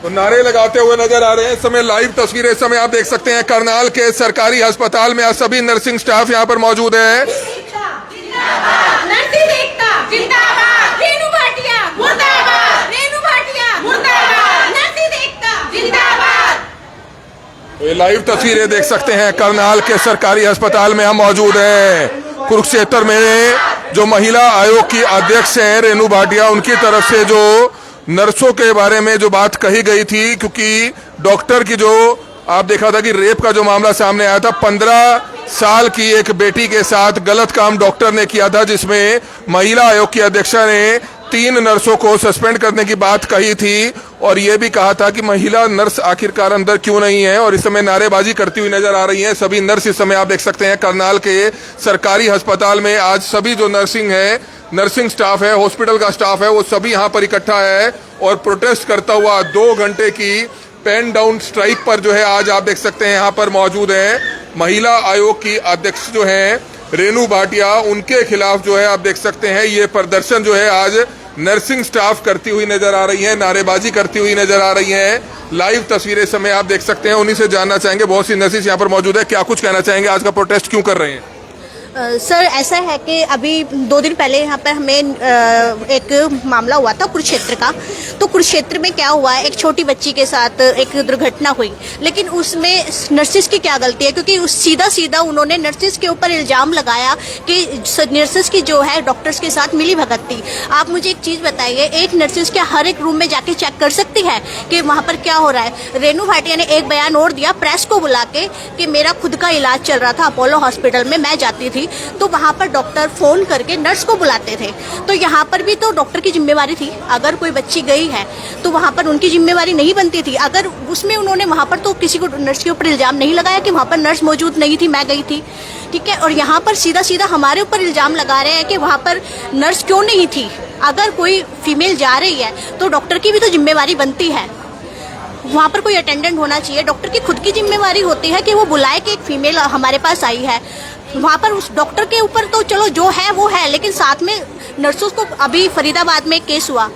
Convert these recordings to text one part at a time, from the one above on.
तो नारे लगाते हुए नजर आ रहे हैं। इस समय लाइव तस्वीरें इस समय आप देख सकते हैं करनाल के सरकारी अस्पताल में आज सभी नर्सिंग स्टाफ यहाँ पर मौजूद है। ये लाइव तस्वीरें देख सकते हैं करनाल के सरकारी अस्पताल में हम मौजूद हैं। कुरुक्षेत्र में जो महिला आयोग की अध्यक्ष है रेणु भाटिया, उनकी तरफ से जो नर्सों के बारे में जो बात कही गई थी, क्योंकि डॉक्टर की जो आप देखा था कि रेप का जो मामला सामने आया था, 15 साल की एक बेटी के साथ गलत काम डॉक्टर ने किया था, जिसमें महिला आयोग की अध्यक्षा ने 3 नर्सों को सस्पेंड करने की बात कही थी और ये भी कहा था कि महिला नर्स आखिरकार अंदर क्यों नहीं है। और इस समय नारेबाजी करती हुई नजर आ रही हैं सभी नर्स। इस समय आप देख सकते हैं करनाल के सरकारी अस्पताल में आज सभी जो नर्सिंग स्टाफ है, हॉस्पिटल का स्टाफ है, वो सभी यहाँ पर इकट्ठा है और प्रोटेस्ट करता हुआ 2 घंटे की पेन डाउन स्ट्राइक पर जो है आज आप देख सकते हैं यहाँ पर मौजूद है। महिला आयोग की अध्यक्ष जो है रेणु भाटिया, उनके खिलाफ जो है आप देख सकते हैं ये प्रदर्शन जो है आज नर्सिंग स्टाफ करती हुई नजर आ रही है, नारेबाजी करती हुई नजर आ रही है। लाइव तस्वीरें समय आप देख सकते हैं, उन्हीं से जानना चाहेंगे। बहुत सी नर्सिस यहाँ पर मौजूद है, क्या कुछ कहना चाहेंगे, आज का प्रोटेस्ट क्यों कर रहे हैं? सर ऐसा है कि अभी 2 दिन पहले यहाँ पर हमें एक मामला हुआ था कुरुक्षेत्र का। तो कुरुक्षेत्र में क्या हुआ है, एक छोटी बच्ची के साथ एक दुर्घटना हुई, लेकिन उसमें नर्सिस की क्या गलती है? क्योंकि सीधा उन्होंने नर्सिस के ऊपर इल्जाम लगाया कि नर्सिस की जो है डॉक्टर्स के साथ मिली भगत थी। आप मुझे एक चीज बताइए, एक नर्सिस क्या हर एक रूम में जाके चेक कर सकती है कि वहाँ पर क्या हो रहा है? रेणु भाटिया ने एक बयान और दिया प्रेस को बुला के कि मेरा खुद का इलाज चल रहा था अपोलो हॉस्पिटल में, मैं जाती थी तो वहां पर डॉक्टर फोन करके नर्स को बुलाते थे। तो यहाँ पर भी तो डॉक्टर की जिम्मेवारी थी, अगर कोई बच्ची गई है तो वहां पर उनकी जिम्मेवारी नहीं बनती थी? अगर उसमें उन्होंने वहां पर तो किसी को नर्स के ऊपर इल्जाम नहीं लगाया कि वहां पर नर्स मौजूद नहीं थी, मैं गई थी, ठीक है। और यहाँ पर सीधा हमारे ऊपर इल्जाम लगा रहे हैं कि वहां पर नर्स क्यों नहीं थी। अगर कोई फीमेल जा रही है तो डॉक्टर की भी तो जिम्मेवारी बनती है, वहाँ पर कोई अटेंडेंट होना चाहिए। डॉक्टर की खुद की जिम्मेवारी होती है कि वो बुलाए कि एक फीमेल हमारे पास आई है। वहाँ पर उस डॉक्टर के ऊपर तो चलो जो है वो है, लेकिन साथ में नर्सों को, अभी फरीदाबाद में एक केस हुआ,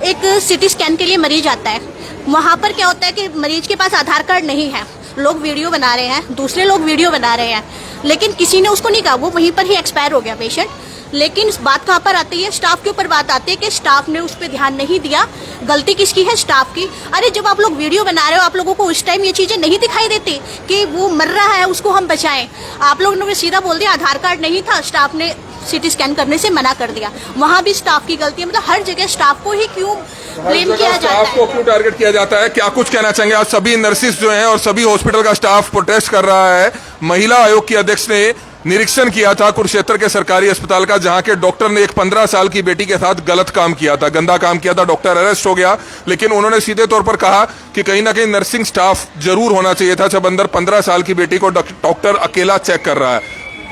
एक सिटी स्कैन के लिए मरीज आता है, वहाँ पर क्या होता है कि मरीज के पास आधार कार्ड नहीं है, लोग वीडियो बना रहे हैं, दूसरे लोग वीडियो बना रहे हैं, लेकिन किसी ने उसको नहीं कहा, वो वहीं पर ही एक्सपायर हो गया पेशेंट। लेकिन बात कहाँ पर आती है? स्टाफ के ऊपर बात आती है कि स्टाफ ने उस पर ध्यान नहीं दिया। गलती किसकी है? स्टाफ की। अरे जब आप लोग वीडियो बना रहे हो, आप लोगों को उस टाइम ये चीजें नहीं दिखाई देती कि वो मर रहा है, उसको हम बचाएं? आप लोगों ने सीधा बोल दिया आधार कार्ड नहीं था, स्टाफ ने सिटी स्कैन करने से मना कर दिया। वहाँ भी स्टाफ की गलती है। मतलब हर जगह स्टाफ को ही क्यों ब्लेम किया जाता है? स्टाफ को क्यों टारगेट किया जाता है? क्या कुछ कहना चाहेंगे? आज सभी नर्सिस जो हैं और सभी हॉस्पिटल का स्टाफ प्रोटेस्ट कर रहा है। महिला आयोग की अध्यक्ष ने निरीक्षण किया था कुरुक्षेत्र के सरकारी अस्पताल का, जहां के डॉक्टर ने एक 15 साल की बेटी के साथ गलत काम किया था, गंदा काम किया था। डॉक्टर अरेस्ट हो गया, लेकिन उन्होंने सीधे तौर पर कहा कि कहीं ना कहीं नर्सिंग स्टाफ जरूर होना चाहिए था जब अंदर 15 साल की बेटी को डॉक्टर अकेला चेक कर रहा है,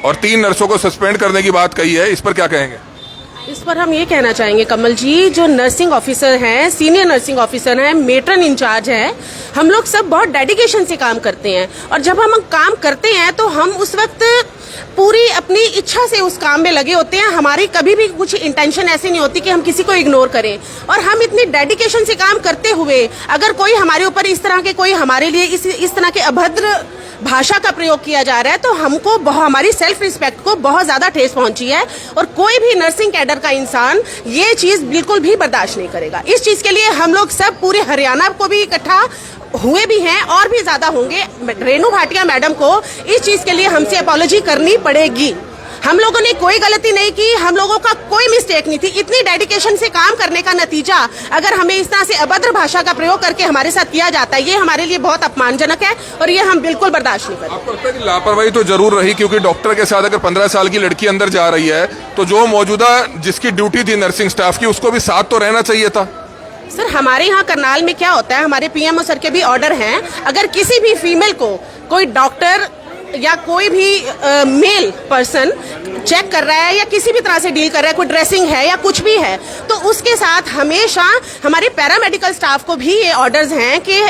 और 3 नर्सों को सस्पेंड करने की बात कही है। इस पर क्या कहेंगे? इस पर हम ये कहना चाहेंगे कमल जी, जो नर्सिंग ऑफिसर हैं, सीनियर नर्सिंग ऑफिसर हैं, मेट्रन इंचार्ज हैं, हम लोग सब बहुत डेडिकेशन से काम करते हैं। और जब हम काम करते हैं तो हम उस वक्त पूरी अपनी इच्छा से उस काम में लगे होते हैं। हमारी कभी भी कुछ इंटेंशन ऐसी नहीं होती कि हम किसी को इग्नोर करें। और हम इतनी डेडिकेशन से काम करते हुए अगर कोई हमारे ऊपर इस तरह के, कोई हमारे लिए इस तरह के अभद्र भाषा का प्रयोग किया जा रहा है, तो हमको हमारी सेल्फ रिस्पेक्ट को बहुत ज्यादा ठेस पहुंची है। और कोई भी नर्सिंग कैडर का इंसान ये चीज बिल्कुल भी बर्दाश्त नहीं करेगा। इस चीज के लिए हम लोग सब पूरे हरियाणा को भी इकट्ठा हुए भी हैं और भी ज्यादा होंगे। रेणु भाटिया मैडम को इस चीज के लिए हमसे अपॉलॉजी करनी पड़ेगी। हम लोगों ने कोई गलती नहीं की, हम लोगों का कोई मिस्टेक नहीं थी। इतनी डेडिकेशन से काम करने का नतीजा अगर हमें इस तरह से अभद्र भाषा का प्रयोग करके हमारे साथ किया जाता है, ये हमारे लिए बहुत अपमानजनक है और ये हम बिल्कुल बर्दाश्त नहीं करेंगे। आपको लगता है कि लापरवाही तो जरूर रही, क्योंकि डॉक्टर के साथ अगर 15 साल की लड़की अंदर जा रही है तो जो मौजूदा जिसकी ड्यूटी थी नर्सिंग स्टाफ की, उसको भी साथ तो रहना चाहिए था। सर हमारे यहाँ करनाल में क्या होता है, हमारे पीएमओ सर के भी ऑर्डर हैं, अगर किसी भी फीमेल को कोई डॉक्टर या कोई भी मेल पर्सन चेक कर रहा है या किसी भी तरह से डील कर रहा है, कोई ड्रेसिंग है या कुछ भी है, तो उसके साथ हमेशा हमारे पैरामेडिकल स्टाफ को भी ये ऑर्डर्स हैं कि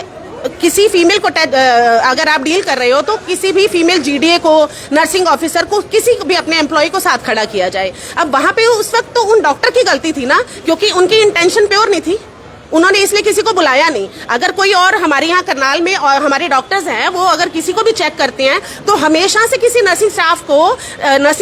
किसी फीमेल को अगर आप डील कर रहे हो तो किसी भी फीमेल जीडीए को, नर्सिंग ऑफिसर को, किसी भी अपने एम्प्लॉय को साथ खड़ा किया जाए। अब वहां पे उस वक्त तो उन डॉक्टर की गलती थी ना, क्योंकि उनकी इंटेंशन प्योर नहीं थी। उन्होंने इसलिए किसी को बुलाया नहीं। अगर कोई और हमारे यहाँ करनाल में और हमारे डॉक्टर्स हैं, वो अगर किसी को भी चेक करते हैं तो हमेशा से किसी नर्सिंग स्टाफ को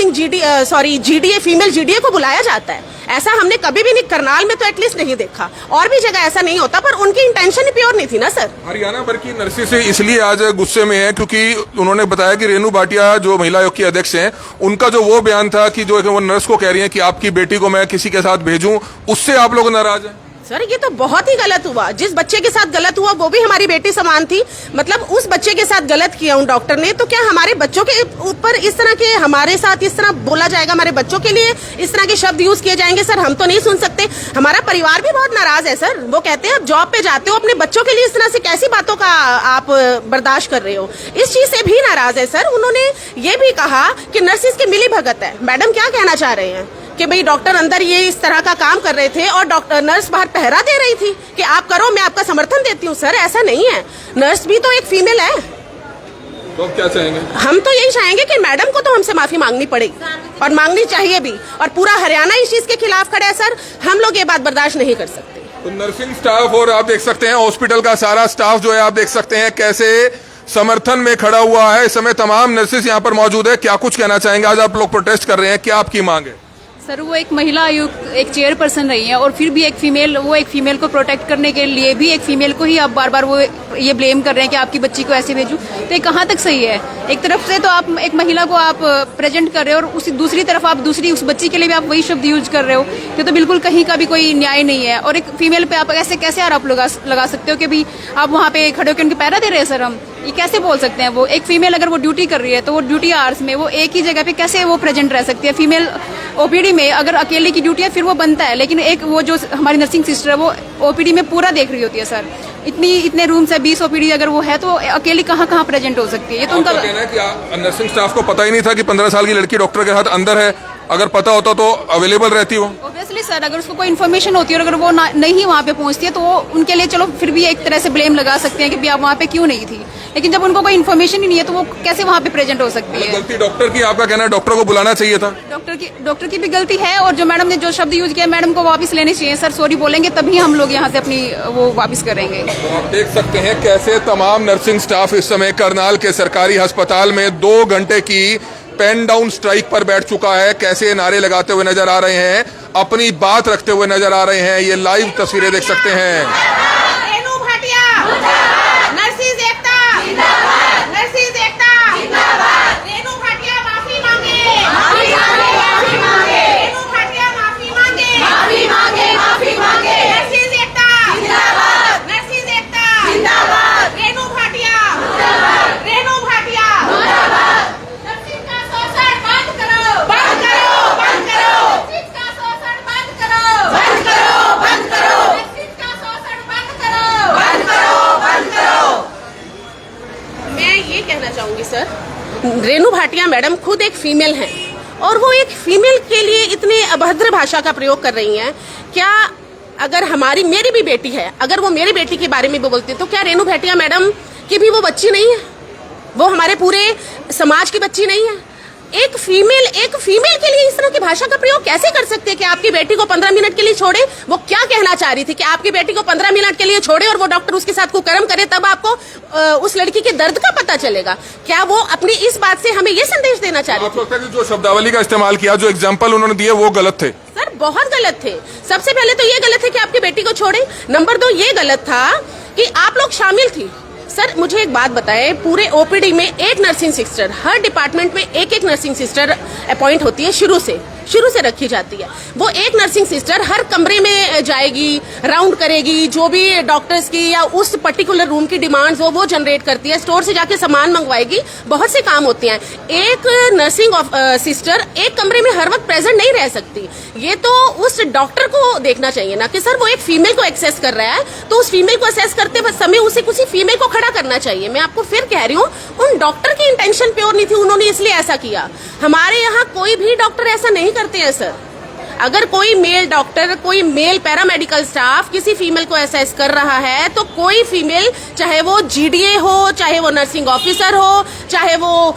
जीडीए फीमेल जीडीए को बुलाया जाता है। ऐसा हमने कभी भी नहीं, करनाल में तो एटलीस्ट नहीं देखा, और भी जगह ऐसा नहीं होता, पर उनकी इंटेंशन ही प्योर नहीं थी ना सर। हरियाणा भर की नर्सें से इसलिए आज गुस्से में है क्योंकि उन्होंने बताया कि रेणु भाटिया जो महिला आयोग की अध्यक्ष हैं, उनका जो वो बयान था कि जो वो नर्स को कह रही हैं कि आपकी बेटी को मैं किसी के साथ भेजूं, उससे आप लोग नाराज हैं। सर ये तो बहुत ही गलत हुआ। जिस बच्चे के साथ गलत हुआ वो भी हमारी बेटी समान थी, मतलब उस बच्चे के साथ गलत किया उन डॉक्टर ने, तो क्या हमारे बच्चों के ऊपर इस तरह के, हमारे साथ इस तरह बोला जाएगा, हमारे बच्चों के लिए इस तरह के शब्द यूज किए जाएंगे? सर हम तो नहीं सुन सकते। हमारा परिवार भी बहुत नाराज है सर। वो कहते हैं आप जॉब पे जाते हो, अपने बच्चों के लिए इस तरह से कैसी बातों का आप बर्दाश्त कर रहे हो? इस चीज से भी नाराज है सर। उन्होंने ये भी कहा कि नर्सिस की मिली भगत है। मैडम क्या कहना चाह रहे हैं कि भाई डॉक्टर अंदर ये इस तरह का काम कर रहे थे और डॉक्टर नर्स बाहर पहरा दे रही थी कि आप करो, मैं आपका समर्थन देती हूँ। सर ऐसा नहीं है, नर्स भी तो एक फीमेल है। तो क्या चाहेंगे? हम तो यही चाहेंगे कि मैडम को तो हमसे माफी मांगनी पड़ेगी और मांगनी चाहिए भी, और पूरा हरियाणा इस चीज के खिलाफ खड़ा है सर। हम लोग ये बात बर्दाश्त नहीं कर सकते। तो नर्सिंग स्टाफ और आप देख सकते हैं हॉस्पिटल का सारा स्टाफ जो है, आप देख सकते हैं कैसे समर्थन में खड़ा हुआ है। इस समय तमाम नर्सेस यहाँ पर मौजूद है। क्या कुछ कहना चाहेंगे? आज आप लोग प्रोटेस्ट कर रहे हैं, क्या आपकी मांग है? सर वो एक महिला आयोग एक चेयरपर्सन रही है और फिर भी एक फीमेल को प्रोटेक्ट करने के लिए भी एक फीमेल को ही आप बार बार वो ये ब्लेम कर रहे हैं कि आपकी बच्ची को ऐसे भेजूं, तो ये कहाँ तक सही है? एक तरफ से तो आप एक महिला को आप प्रेजेंट कर रहे हो और उसी दूसरी तरफ आप उस बच्ची के लिए भी आप वही शब्द यूज कर रहे हो, तो बिल्कुल कहीं का भी कोई न्याय नहीं है। और एक फीमेल पे आप ऐसे कैसे आरोप लगा सकते हो कि भी आप वहाँ पे खड़े होकर उनके पैरा दे रहे हैं? सर हम ये कैसे बोल सकते हैं? वो एक फीमेल अगर वो ड्यूटी कर रही है तो वो ड्यूटी आवर्स में वो एक ही जगह पे कैसे वो प्रेजेंट रह सकती है? फीमेल ओपीडी में अगर अकेले की ड्यूटी है फिर वो बनता है, लेकिन एक वो जो हमारी नर्सिंग सिस्टर है वो ओपीडी में पूरा देख रही होती है। सर इतने रूम्स है, 20 ओपीडी अगर वो है तो अकेली कहाँ प्रेजेंट हो सकती है? ये तो उनका कहना है कि नर्सिंग स्टाफ को पता ही नहीं था कि 15 साल की लड़की डॉक्टर के साथ अंदर है। अगर पता होता तो अवेलेबल रहती हो। ऑब्वियसली सर, अगर उसको कोई इन्फॉर्मेशन होती है और अगर वो नहीं वहाँ पे पहुँचती है तो वो उनके लिए चलो फिर भी एक तरह से ब्लेम लगा सकते हैं कि भी आप वहाँ पे क्यों नहीं थी, लेकिन जब उनको कोई इन्फॉर्मेशन ही नहीं है तो वो कैसे वहाँ पे प्रेजेंट हो सकती है? गलती डॉक्टर की, आपका कहना है डॉक्टर को बुलाना चाहिए था? डॉक्टर की भी गलती है, और जो मैडम ने जो शब्द यूज किया मैडम को वापस लेने चाहिए। सर सॉरी बोलेंगे तभी हम लोग यहाँ से अपनी वो वापस करेंगे। तो आप देख सकते हैं कैसे तमाम नर्सिंग स्टाफ इस समय करनाल के सरकारी अस्पताल में 2 घंटे की पेन डाउन स्ट्राइक पर बैठ चुका है। कैसे नारे लगाते हुए नजर आ रहे हैं, अपनी बात रखते हुए नजर आ रहे हैं। ये लाइव तस्वीरें देख सकते हैं। रेणु भाटिया नर्सिस एकता, नर्सिस एकता, रेणु भाटिया माफी मांगे, रेणु भाटिया माफी मांगे, नर्सिस एकता, नर्सिस एकता, रेणु भाटिया, रेणु भाटिया, नर्सिस का शोषण बंद करो, बंद करो, बंद करो, नर्सिस का शोषण बंद करो, बंद करो, बंद करो, नर्सिस का शोषण बंद करो, बंद करो, बंद करो। मैं ये कहना चाहूंगी सर, रेणु भाटिया मैडम खुद एक फीमेल हैं और वो एक फीमेल के लिए इतने अभद्र भाषा का प्रयोग कर रही हैं। क्या अगर मेरी भी बेटी है, अगर वो मेरी बेटी के बारे में भी बोलती तो क्या रेणु भाटिया मैडम की भी वो बच्ची नहीं है? वो हमारे पूरे समाज की बच्ची नहीं है? एक फीमेल के लिए इस तरह की भाषा का प्रयोग कैसे कर सकते हैं कि आपकी बेटी को 15 मिनट के लिए छोड़े? वो क्या कहना चाह रही थी कि आपकी बेटी को 15 मिनट के लिए छोड़े और वो डॉक्टर उसके साथ कुकर्म करे, तब आपको उस लड़की के दर्द का पता चलेगा? क्या वो अपनी इस बात से हमें ये संदेश देना चाह रही थी? आपको लगता है कि जो शब्दावली का इस्तेमाल किया, जो एग्जाम्पल उन्होंने दिए वो गलत थे? सर बहुत गलत थे। सबसे पहले तो ये गलत है कि आपकी बेटी को छोड़े। नंबर 2 ये गलत था कि आप लोग शामिल थी। सर मुझे एक बात बताएं, पूरे ओपीडी में एक नर्सिंग सिस्टर, हर डिपार्टमेंट में एक नर्सिंग सिस्टर अपॉइंट होती है, शुरू से रखी जाती है। वो एक नर्सिंग सिस्टर हर कमरे में जाएगी, राउंड करेगी, जो भी डॉक्टर्स की या उस पर्टिकुलर रूम की डिमांड्स हो वो जनरेट करती है, स्टोर से जाके सामान मंगवाएगी, बहुत से काम होते हैं। एक नर्सिंग सिस्टर एक कमरे में हर वक्त प्रेजेंट नहीं रह सकती। ये तो उस डॉक्टर को देखना चाहिए ना कि सर वो एक फीमेल को एक्सेस कर रहा है तो उस फीमेल को एक्सेस करते समय उसे किसी फीमेल को खड़ा करना चाहिए। मैं आपको फिर कह रही हूँ, उन डॉक्टर की इंटेंशन प्योर नहीं थी, उन्होंने इसलिए ऐसा किया। हमारे यहाँ कोई भी डॉक्टर ऐसा नहीं करते हैं सर। अगर कोई मेल डॉक्टर, कोई मेल पैरामेडिकल स्टाफ किसी फीमेल को असेस कर रहा है तो कोई फीमेल, चाहे वो जीडीए हो, चाहे वो नर्सिंग ऑफिसर हो, चाहे वो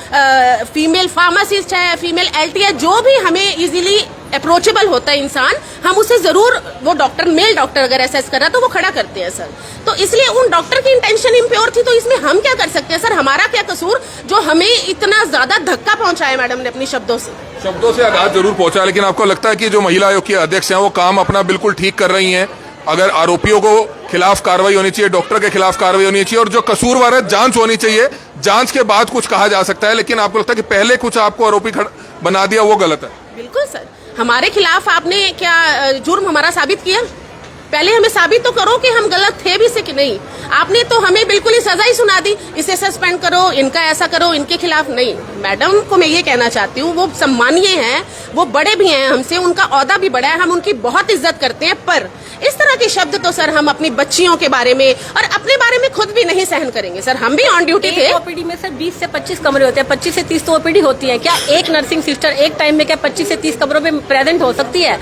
फीमेल फार्मासिस्ट है, फीमेल एलटी है, जो भी हमें इजीली अप्रोचेबल होता है इंसान, हम उसे जरूर, वो डॉक्टर, मेल डॉक्टर अगर असेस कर रहा है तो वो खड़ा करते हैं सर। तो इसलिए उन डॉक्टर की इंटेंशन इम्प्योर थी, तो इसमें हम क्या कर सकते हैं सर? हमारा क्या कसूर जो हमें इतना ज्यादा धक्का पहुंचाया मैडम ने अपनी शब्दों से आघात जरूर पहुंचा। लेकिन आपको लगता है कि जो महिला आयोग की अध्यक्ष हैं वो काम अपना बिल्कुल ठीक कर रही हैं? अगर आरोपियों को खिलाफ कार्रवाई होनी चाहिए, डॉक्टर के खिलाफ कार्रवाई होनी चाहिए, और जो कसूरवार है जांच होनी चाहिए, जांच के बाद कुछ कहा जा सकता है, लेकिन आपको लगता है कि पहले कुछ आपको आरोपी बना दिया, वो गलत है? बिल्कुल सर, हमारे खिलाफ आपने क्या जुर्म हमारा साबित किया? पहले हमें साबित तो करो कि हम गलत थे भी से कि नहीं। आपने तो हमें बिल्कुल ही सजा ही सुना दी, इसे सस्पेंड करो, इनका ऐसा करो, इनके खिलाफ नहीं। मैडम को मैं ये कहना चाहती हूँ, वो सम्मानीय हैं, वो बड़े भी हैं हमसे, उनका ओहदा भी बड़ा है, हम उनकी बहुत इज्जत करते हैं, पर इस तरह के शब्द तो सर हम अपनी बच्चियों के बारे में और अपने बारे में खुद भी नहीं सहन करेंगे सर। हम भी ऑन ड्यूटी थे। ओपीडी में सर 20 से 25 कमरे होते हैं, 25 से 30 तो ओपीडी होती है। क्या एक नर्सिंग सिस्टर एक टाइम में क्या 25 से 30 कमरों में प्रेजेंट हो सकती है?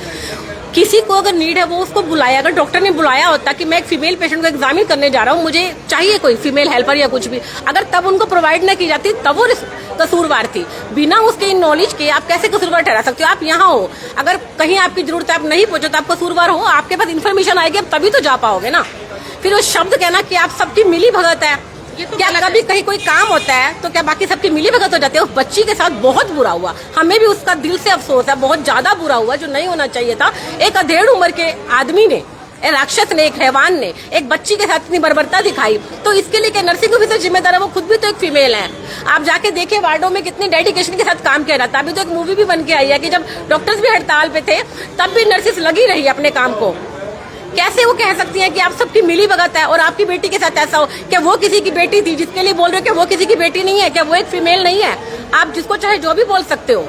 किसी को अगर नीड है वो उसको बुलाया, अगर डॉक्टर ने बुलाया होता कि मैं एक फीमेल पेशेंट को एग्जामिन करने जा रहा हूँ, मुझे चाहिए कोई फीमेल हेल्पर या कुछ भी, अगर तब उनको प्रोवाइड न की जाती तब वो कसूरवार थी। बिना उसके नॉलेज के आप कैसे कसूरवार ठहरा सकते हो? आप यहाँ हो, अगर कहीं आपकी जरूरत है आप नहीं पहुंचो तो आप कसूरवार हो, आपके पास इन्फॉर्मेशन आएगी आप तभी तो जा पाओगे ना। फिर वो शब्द कहना कि आप सबकी मिली भगत है, क्या कभी कहीं कोई काम होता है तो क्या बाकी सबकी मिली भगत हो जाती है? उस बच्ची के साथ बहुत बुरा हुआ, हमें भी उसका दिल से अफसोस है, बहुत ज्यादा बुरा हुआ, जो नहीं होना चाहिए था। एक अधेड़ उम्र के आदमी ने, एक राक्षस ने, एक हैवान ने एक बच्ची के साथ इतनी बर्बरता दिखाई, तो इसके लिए क्या नर्सिंग ऑफिसर जिम्मेदार है? वो खुद भी तो एक फीमेल है। आप जाके देखिए वार्डों में कितनी डेडिकेशन के साथ काम किया जाता है। अभी तो एक मूवी भी बन के आई है कि जब डॉक्टर्स भी हड़ताल पे थे तब भी नर्सेस लगी रही अपने काम को। कैसे वो कह सकती हैं कि आप सबकी मिली भगत है और आपकी बेटी के साथ ऐसा हो? क्या वो किसी की बेटी थी जिसके लिए बोल रहे हो कि वो किसी की बेटी नहीं है? क्या वो एक फीमेल नहीं है? आप जिसको चाहे जो भी बोल सकते हो,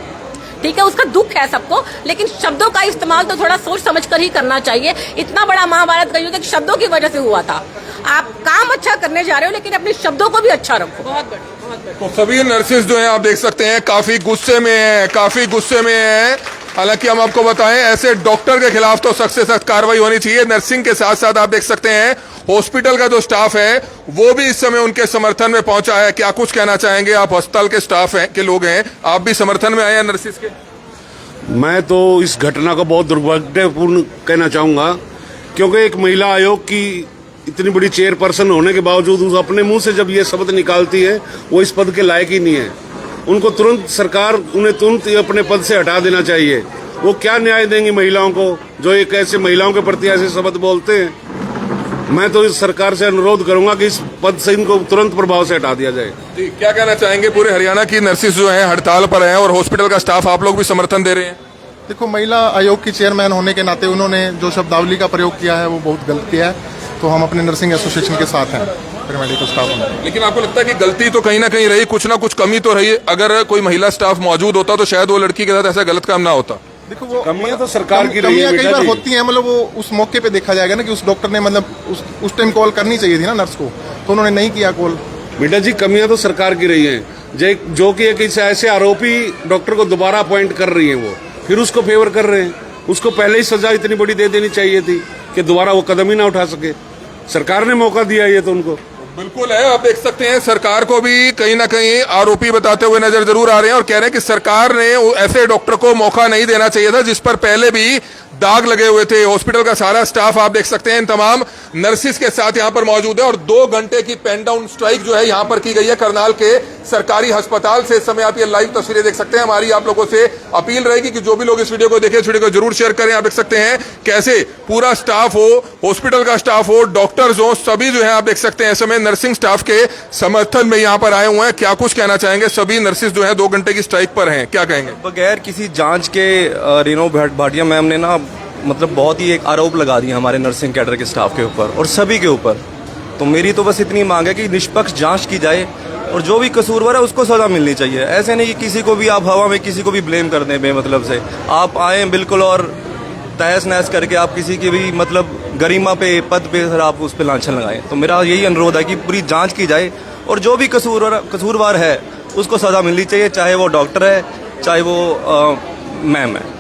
ठीक है, उसका दुख है सबको, लेकिन शब्दों का इस्तेमाल तो थोड़ा सोच समझ कर ही करना चाहिए। इतना बड़ा महाभारत का युद्ध शब्दों की वजह से हुआ था। आप काम अच्छा करने जा रहे हो लेकिन अपने शब्दों को भी अच्छा रखो। बहुत बढ़िया। तो सभी नर्सेज जो हैं आप देख सकते हैं काफी गुस्से में हैं, काफी गुस्से में हैं। हालांकि हम आपको बताएं ऐसे डॉक्टर के खिलाफ तो सख्त से सख्त कार्रवाई होनी चाहिए। नर्सिंग के साथ साथ आप देख सकते हैं हॉस्पिटल का जो स्टाफ है वो भी इस समय उनके समर्थन में पहुंचा है। क्या कुछ कहना चाहेंगे आप? अस्पताल के स्टाफ हैं, के लोग हैं, आप भी समर्थन में आए हैं नर्सिस के? मैं तो इस घटना को बहुत दुर्भाग्यपूर्ण कहना चाहूंगा, क्योंकि एक महिला आयोग की इतनी बड़ी चेयरपर्सन होने के बावजूद उस अपने मुंह से जब ये शब्द निकालती है, वो इस पद के लायक ही नहीं है। उनको तुरंत सरकार उन्हें तुरंत अपने पद से हटा देना चाहिए। वो क्या न्याय देंगी महिलाओं को जो एक ऐसे महिलाओं के प्रति ऐसे शब्द बोलते हैं? मैं तो इस सरकार से अनुरोध करूंगा कि इस पद से इनको तुरंत प्रभाव से हटा दिया जाए। जी, क्या कहना चाहेंगे? पूरे हरियाणा की नर्सिस जो हैं हड़ताल पर हैं और हॉस्पिटल का स्टाफ, आप लोग भी समर्थन दे रहे हैं? देखो, महिला आयोग की चेयरमैन होने के नाते उन्होंने जो शब्दावली का प्रयोग किया है वो बहुत गलत किया है, तो हम अपने नर्सिंग एसोसिएशन के साथ हैं, पैरामेडिकल स्टाफ में। लेकिन आपको लगता है कि गलती तो कहीं ना कहीं रही, कुछ ना कुछ कमी तो रही? अगर कोई महिला स्टाफ मौजूद होता तो शायद वो लड़की के साथ ऐसा गलत काम ना होता। देखो, वो कमियां तो सरकार की रही है, कई बार होती हैं, मतलब वो उस मौके पे देखा जाएगा ना कि उस डॉक्टर ने मतलब उस टाइम कॉल करनी चाहिए थी ना नर्स को, तो उन्होंने नहीं किया कॉल। बेटा जी, कमियां तो सरकार की रही हैं, जो कि एक ऐसे आरोपी डॉक्टर को दोबारा अपॉइंट कर रही है, वो फिर उसको फेवर कर रहे हैं। उसको पहले ही सजा इतनी बड़ी दे देनी चाहिए थी कि दोबारा वो कदम ही ना उठा सके। सरकार ने मौका दिया ये तो उनको। बिल्कुल है, आप देख सकते हैं सरकार को भी कहीं ना कहीं आरोपी बताते हुए नजर जरूर आ रहे हैं और कह रहे हैं कि सरकार ने ऐसे डॉक्टर को मौका नहीं देना चाहिए था जिस पर पहले भी दाग लगे हुए थे। हॉस्पिटल का सारा स्टाफ आप देख सकते हैं इन तमाम नर्सिस के साथ यहां पर मौजूद है और 2 घंटे की पेन डाउन स्ट्राइक जो है यहां पर की गई है करनाल के सरकारी अस्पताल से। इस समय आप ये लाइव तस्वीरें देख सकते हैं। हमारी आप लोगों से अपील रहेगी कि जो भी लोग इस वीडियो को देखें, इस वीडियो को जरूर शेयर करें। आप देख सकते हैं कैसे पूरा स्टाफ हो, हॉस्पिटल का स्टाफ हो, डॉक्टर्स हो, सभी जो है आप देख सकते हैं इस समय नर्सिंग स्टाफ के समर्थन में यहां पर आए हुए हैं। क्या कुछ कहना चाहेंगे? सभी नर्सिस जो है 2 घंटे की स्ट्राइक पर हैं, क्या कहेंगे? बगैर किसी जांच के रेनो भाटिया मैम ने ना मतलब बहुत ही एक आरोप लगा दिया हमारे नर्सिंग कैडर के स्टाफ के ऊपर और सभी के ऊपर। तो मेरी तो बस इतनी मांग है कि निष्पक्ष जांच की जाए और जो भी कसूरवार है उसको सजा मिलनी चाहिए। ऐसे नहीं कि किसी को भी आप हवा में किसी को भी ब्लेम कर दें बेमतलब से। आप आए बिल्कुल और तहस नहस करके आप किसी की भी मतलब गरिमा पे, पद पे सर आप उस पर लांछन लगाएं। तो मेरा यही अनुरोध है कि पूरी जाँच की जाए और जो भी कसूरवार है उसको सजा मिलनी चाहिए, चाहे वो डॉक्टर है चाहे वो मैम है।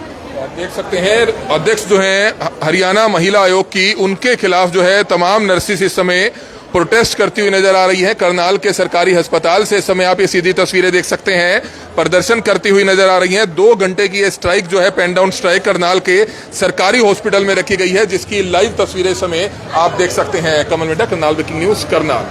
देख सकते हैं अध्यक्ष जो है हरियाणा महिला आयोग की, उनके खिलाफ जो है तमाम नर्सिस इस समय प्रोटेस्ट करती हुई नजर आ रही है करनाल के सरकारी अस्पताल से। इस समय आप ये सीधी तस्वीरें देख सकते हैं, प्रदर्शन करती हुई नजर आ रही हैं। 2 घंटे की ये स्ट्राइक जो है, पेन डाउन स्ट्राइक करनाल के सरकारी हॉस्पिटल में रखी गई है, जिसकी लाइव तस्वीरें इस समय आप देख सकते हैं। Kamal Mehta, Karnal breaking news, Karnal.